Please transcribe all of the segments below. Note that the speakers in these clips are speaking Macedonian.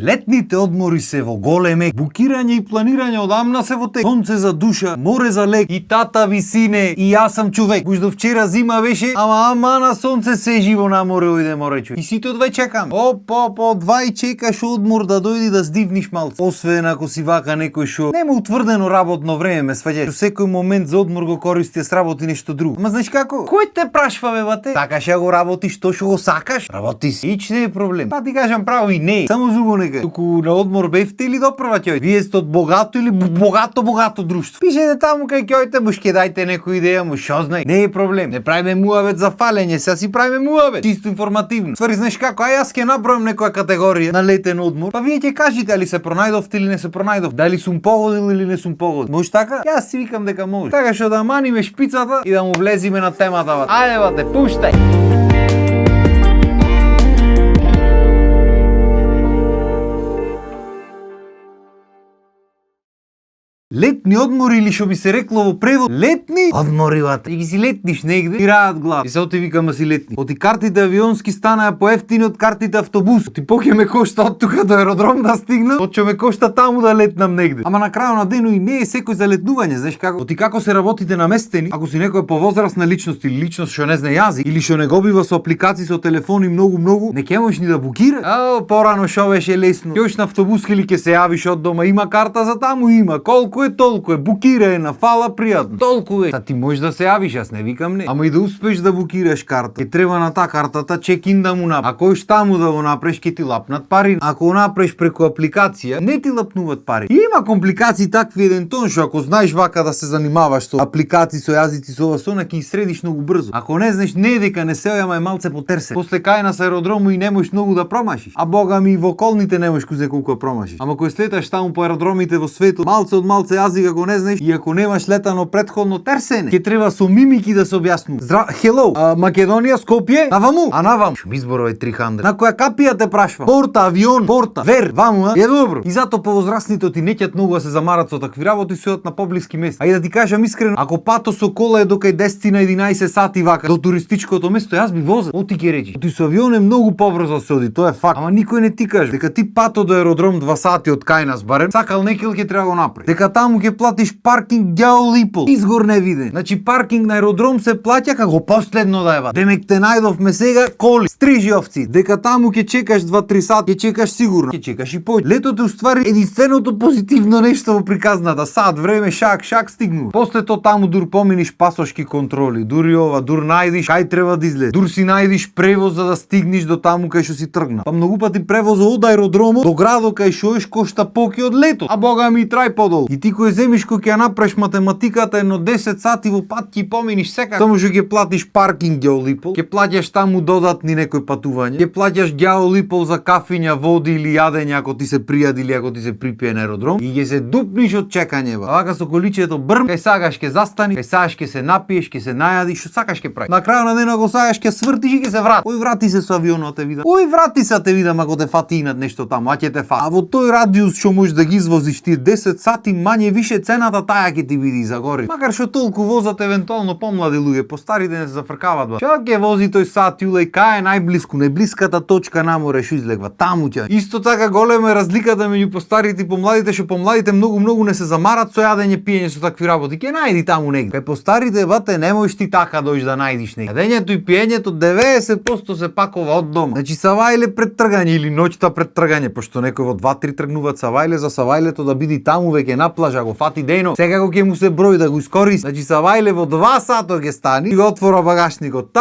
Летните одмори се во големе, букирање и планирање одамна се во тек. Сонце за душа, море за лек, и тата ви сине, и јас сам човек. Кој до вчера зима беше, ама на сонце се живо на море ојде море човек. И сите одвај чекам. Одвај чекаш одмор да дојди да здивниш малце. Освен ако си вака некој шо нема утврдено работно време, ме сваѓаш. Во секој момент за одмор го користи да сработи нешто друго. Ама знаеш како? Кој те прашва бе бате? Сакаш ја го работиш тоа што го сакаш? Работи си. Ич не е проблем. Па ти кажам право и не. Само зубо нека. Туку на одмор бевте или допрва ќе? Вие сте од богато или богато друштво. Пишете таму кај ќе мушке дајте некоја идеја, му шо знај. Не е проблем. Не правиме муавет за фалење, сега си правиме муавет. Чисто информативно. Ствари знаеш како? Јас ќе набројам некоја категорија на летен одмор. Па вие ќе кажете дали се пронајдовте или не се пронајдов. Дали сум погодил или не сум погодил. Може така? Јас си викам дека може. Така што да маниме шпицата и да му влезиме на темата. Ајде бате, пуштај. Летни одмори или што би се рекло во превод летни одмори бате. И ги си летниш негде и раат глава. И се оти викам си летни. Оти картите авионски станаа поевтини од картите автобус. Оти поќе ме кошта од тука до аеродром да стигнам, од што ме кошта таму да летнам негде. Ама на крајот на денот и не е секој за летнување, знаеш како? Оти како се работите наместени, ако си некоја повозрасна личност или личност што не знае јазик или што не го бива со апликации со телефони многу, не ќе можеш ни да букираш. Порано шо беше лесно. Ќе на автобус или ќе се јавиш од дома, има карта за таму, има. Колку е толку е, букирај на фала пријатно. Толку е. Та ти можеш да се јавиш, јас не викам не. Ама и да успеш да букираш карта, ќе треба на таа картата чек-ин да му направиш. Ако еш таму да го направиш, ќе ти лапнат пари. Ако го направиш преку апликација, не ти лапнуваат пари. И има компликации такви еден тон, што ако знаеш вака да се занимаваш со апликации, со јазици, со ова сона, ќе средиш многу брзо. Ако не знаеш, не дека не се ама е малце потерсе. После кај на аеродрому и не можеш многу да промашиш. А бога ми во околните не можеш кузе колку да промашиш. Ама кој слеташ таму по аеродромите во светот, малце од малце јазик ако не знаеш и ако немаш летано претходно терсене, ќе треба со мимики да се објаснува. Hello, Македонија, Скопје, наваму, наваму. Што ми изборува 300. На која капија те прашвам? Порта, авион, порта, вер, ваму, е добро. И затоа повозрастните ти неќат многу да се замарат со такви работи, се одат на поблиски места. А и да ти кажам искрено, ако пато со кола е до кај 10 на 11 сати вака до туристичкото место, јас би возел. Оти ќе речи. Оти со авион е многу побрзо се оди, тоа е факт. Ама никој не ти каже дека ти пато до аеродром 2 сати од кај нас барем, сакал некил ќе треба го направи. Дека таму ќе платиш паркинг ѓао липол. Изгор не виден. Значи паркинг на аеродром се плаќа како последно да ева. Демек те најдовме сега коли, стрижи овци. Дека таму ќе чекаш 2-3 сати, ќе чекаш сигурно. Ќе чекаш и пој. Летото уствари единственото позитивно нешто во приказната. Сад време шак стигнува. После тоа таму дур поминиш пасошки контроли, дури ова, дур најдиш кај треба да излез. Дур си најдиш превоз за да стигнеш до таму кај што си тргна. Па многу пати превозот од аеродромот до градот кај што еш кошта поќе од летот. А бога ми трај подолу. И ти кој земиш кој ќе направиш математиката едно 10 сати во пат ќе поминиш секако. Само што ќе платиш паркинг ѓао липол, ќе плаќаш таму додатни некои патувања, ќе плаќаш ѓао липол за кафиња, води или јадење ако ти се пријади или ако ти се припие на аеродром и ќе се дупниш од чекање. Вака со количето брм, кај сакаш ќе застани, кај сакаш ќе се напиеш, ќе се најадиш, што сакаш ќе прави. На крајот на денот ако сакаш ќе свртиш и ќе се врати. Ој врати се со авионот те видам. Ој врати се те видам ако те фатинат нешто таму, а ќе те фати. А во тој радиус што можеш да ги извозиш ти 10 сати мање више цената таа ќе ти биде загори. Макар што толку возат евентуално помлади луѓе, постарите не се зафркават ба. Што ќе вози тој сат јуле кај е најблиску, најблиската точка на море што излегва, таму ќе. Исто така голема е разликата меѓу постарите и помладите, што помладите многу не се замарат со јадење, пиење со такви работи. Ќе најди таму негде. Кај постарите бате не можеш ти така дојдеш да најдиш негде. Јадењето и пиењето 90% се пакува од дома. Значи савајле пред тргање или ноќта пред тргање, пошто некој во 2-3 тргнуваат савајле за савајлето да биде таму веќе на плажа, го фати дено. Секако ќе му се број да го искористи. Значи савајле во 2 сата ќе стани и го отвора багажникот.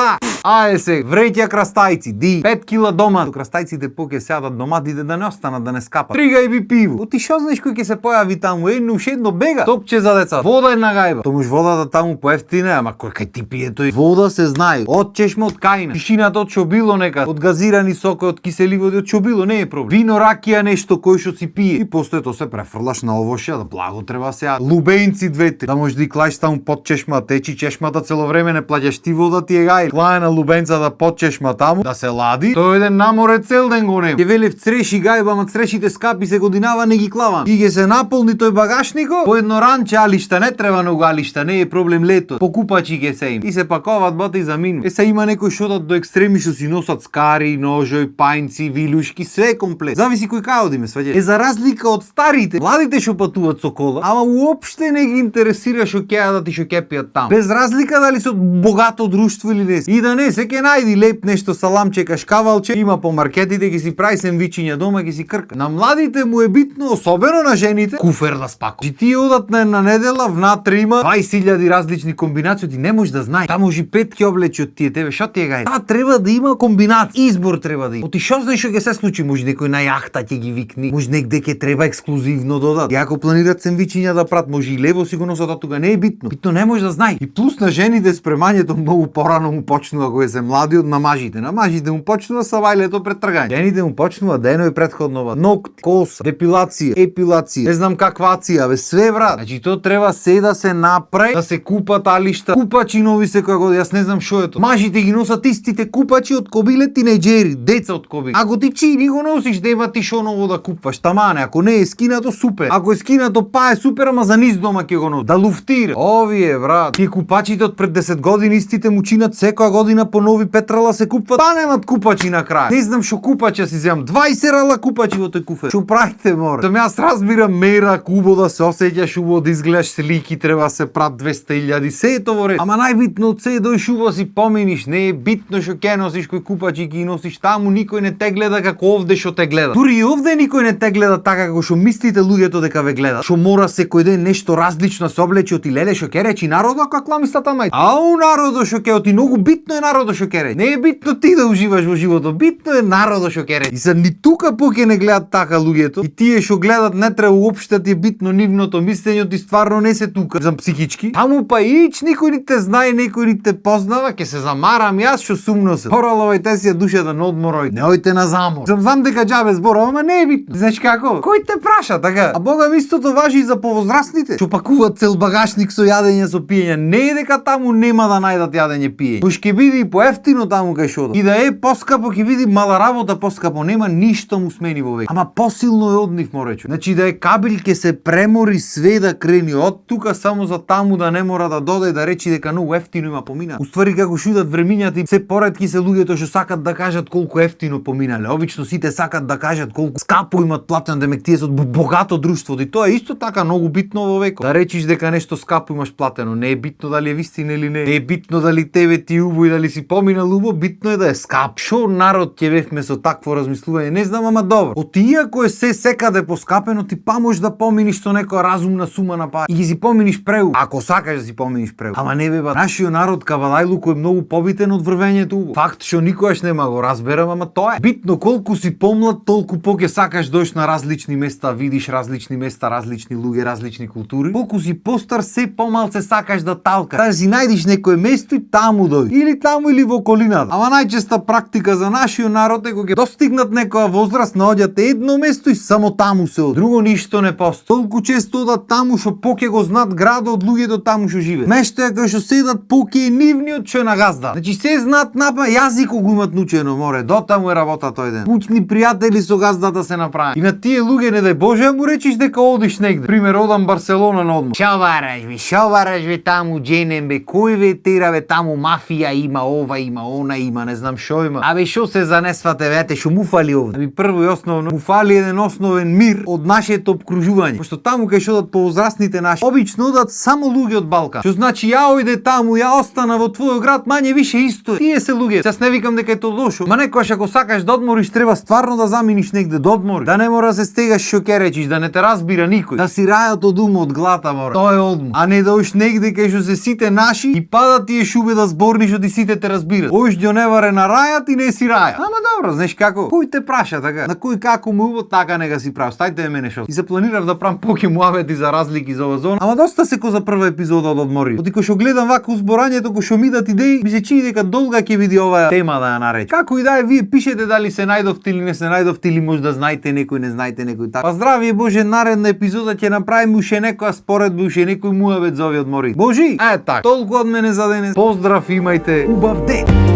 Ајде се, вреќа крастајци, 5 кила домат. Крастајците поќе сядат доматите да не останат, да не скапат. Тригај би пиво. Оти шо знаеш кој ќе се појави таму? Едно бега. Топче за деца. Вода една гајба. Томуш водата таму поевтина, ама кој кај ти пие тој? Вода се знае. Од чешма, од кајна. Тишината од чобило нека. Од газирани сокови, од кисели води, од чобило не е проблем. Вино, ракија, нешто кој што си пие. И после тоа се префрлаш на овоше, да благо треба сега. Лубенци 2-3. Да можеш да и клаиш таму под чешма, течи чешмата цело време, не плаќаш ти вода, ти е гај. Клаена лубенца да почешма таму, да се лади, тој еден на море цел ден го нема. Ќе велев цреши гајба, ма црешите скапи се годинава не ги клавам. И ќе се наполни тој багашнико, по едно ранче алишта, не треба многу алишта, не е проблем лето. По купачи ќе се им. И се пакуваат бата и за мину. Се има некои шотат до екстреми што си носат скари, ножој, пајнци, вилушки, све е комплет. Зависи кој кај одиме, сваѓаш. За разлика од старите, младите што патуваат со кола, ама уопште не ги интересира што ќе јадат и што ќе пијат таму. Без разлика дали се од богато друштво или не. И да не, се ќе најди леп нешто саламче, кашкавалче, има по маркетите, ќе си прави сендвичиња дома, ќе си крка. На младите му е битно, особено на жените, куфер да спако. Чи тие одат на една недела, внатре има 20.000 различни комбинации, ти не можеш да знаеш. Та може 5 ќе облечи од тие тебе, што ти е гај? Та треба да има комбинација, избор треба да има. Оти што знаеш што ќе се случи, може некој на јахта ќе ги викни, може негде ќе треба ексклузивно додат. И ако планират сендвичиња да прат, може и лево си го носат, а тога не е битно. Битно не може да знаеш. И плюс на жените спремањето многу порано му почнува кога се млади од намажите. Намажите му почнува савајлето пред тргање. Жените му почнува денови претходнова. Ногти, коса, депилација, епилација, не знам каква ација, бе све брат. Значи то треба се да се направи, да се купат алишта. Купачи нови секоја година, јас не знам што е тоа. Мажите ги носат истите купачи од кобиле тинеџери, деца од кобиле. Ако ти чини го носиш да има ти шо ново да купаш, тамане, ако не е скинато супер. Ако е скинато па е супер, ама за низ дома ќе го носи. Да луфтира. Овие брат, тие купачите од пред 10 години истите му чинат секоја година по нови петрала се купват. Па немат купачи на крај. Не знам што купача си земам. 20 рала купачи во тој куфер. Што правите море? Тоа јас разбирам мера, кубо да се осеќаш убаво, да изгледаш слики, треба се прат 200.000, се е тоа во ред. Ама најбитно од се е дојш убаво си поминиш, не е битно што ќе носиш кој купачи ги носиш таму, никој не те гледа како овде што те гледа. Дури и овде никој не те гледа така како што мислите луѓето дека ве гледа. Што мора секој ден нешто различно се облече, оти леле што ќе речи народот како мислата мај. Ау народот што ќе оти многу битно е народот што ќе речи. Не е битно ти да уживаш во животот, битно е народот што ќе речи. И се ни тука поќе не гледат така луѓето. И тие што гледат не треба уопште ти е битно нивното мислење, ти стварно не се тука за психички. Таму па ич никој ни те знае, никој ни те познава, ќе се замарам јас што сумно се. Пораловајте си ја душата на одморој. Не ојте на замор. Знам дека џабе зборам, ама не е битно. Знаеш како? Кој те праша така? А бога ми истото важи и за повозрастните. Што пакуваат цел багашник со јадење со пиење. Не е дека таму нема да најдат јадење пиење. Пош ќе биде и поевтино таму кај што. И да е поскапо ќе биде мала работа поскапо, нема ништо му смени во век. Ама посилно е од нив моречу. Значи да е кабел ќе се премори све да крени од тука само за таму да не мора да доде да речи дека многу ефтино има помина. Уствари како шудат времињата и се поретки се луѓето што сакат да кажат колку ефтино поминале. Обично сите сакат да кажат колку скапо имат платено, демек тие се од богато друштво. И тоа е исто така многу битно во векот. Да речиш дека нешто скапо имаш платено, не е битно дали е вистина или не. Не е битно дали тебе ти убо и дали си поминал убо, битно е да е скап. Шо народ ќе бевме со такво размислување, не знам, ама добро. Оти иако е се секаде поскапено, ти па можеш да поминиш со некоја разумна сума на пари и ги си поминиш преу. Ако сакаш да си поминиш преу. Ама не бе ба, нашиот народ кавалајлуко е многу побитен од врвењето убо. Факт што никогаш нема го разберам, ама тоа е. Битно колку си помлад, толку поќе сакаш дојш на различни места, видиш различни места, различни луѓе, различни култури. Колку си постар, се помалце сакаш да талкаш. Да си најдиш некое место и таму дојди. Или таму или во околината. Ама најчеста практика за нашиот народ е кога ќе достигнат некоја возраст, наоѓате едно место и само таму се од. Друго ништо не постои. Толку често одат таму што поќе го знат градот, луѓето таму што живеат. Нешто е кога што седат поќе нивниот што е на газда. Значи се знаат напа јазикот го имат научено, море. До таму е работа тој ден. Куќни пријатели со газдата се направи. И на тие луѓе не дај Боже му речиш дека одиш негде. Пример, одам Барселона на одмор. Шо бараш ви таму дженем бе, кој ве тера бе таму мафија има ова, има она, има не знам шо има. Абе шо се занесвате вете, шо му фали овде? Аби прво и основно му фали еден основен мир од нашето обкружување. Пошто таму кај што одат повозрастните наши, обично одат само луѓе од Балкан. Што значи ја ојде таму, ја остана во твојот град, мање више исто е. Тие се луѓе. Јас не викам дека е тоа лошо, ма некогаш ако сакаш да одмориш, треба стварно да заминиш негде да одмориш. Да не мора да се стегаш што ќе речиш, да не те разбира никој. Да си рајат од ума, од глата мора. Тоа е одмор. А не да оиш негде кај што се сите наши и пада тие шубе да зборни што ти сите те разбират. Оиш дјо неваре на рајат и не си рајат. Ама добро, знаеш како? Кој те праша така? На кој како му убаво така нега си прав. Стајте мене шо. И се планирав да правам поќе муабети за разлики за ова зона. Ама доста секо за прва епизода од одмори. Оти кој што гледам вака узборањето, кој што ми дат идеи, ми се чини дека долга ќе биде оваа тема да ја наречам. Како и да е, вие пишете дали се најдовте или не се најдовте или може да знаете некој, не знаете некој така. Па здравие Боже, наредна епизода ќе направиме уште некоја споредба, уште некој муабет за овие одмори. Божи, така. Толку од мене за денес. Поздрав, имајте убав ден.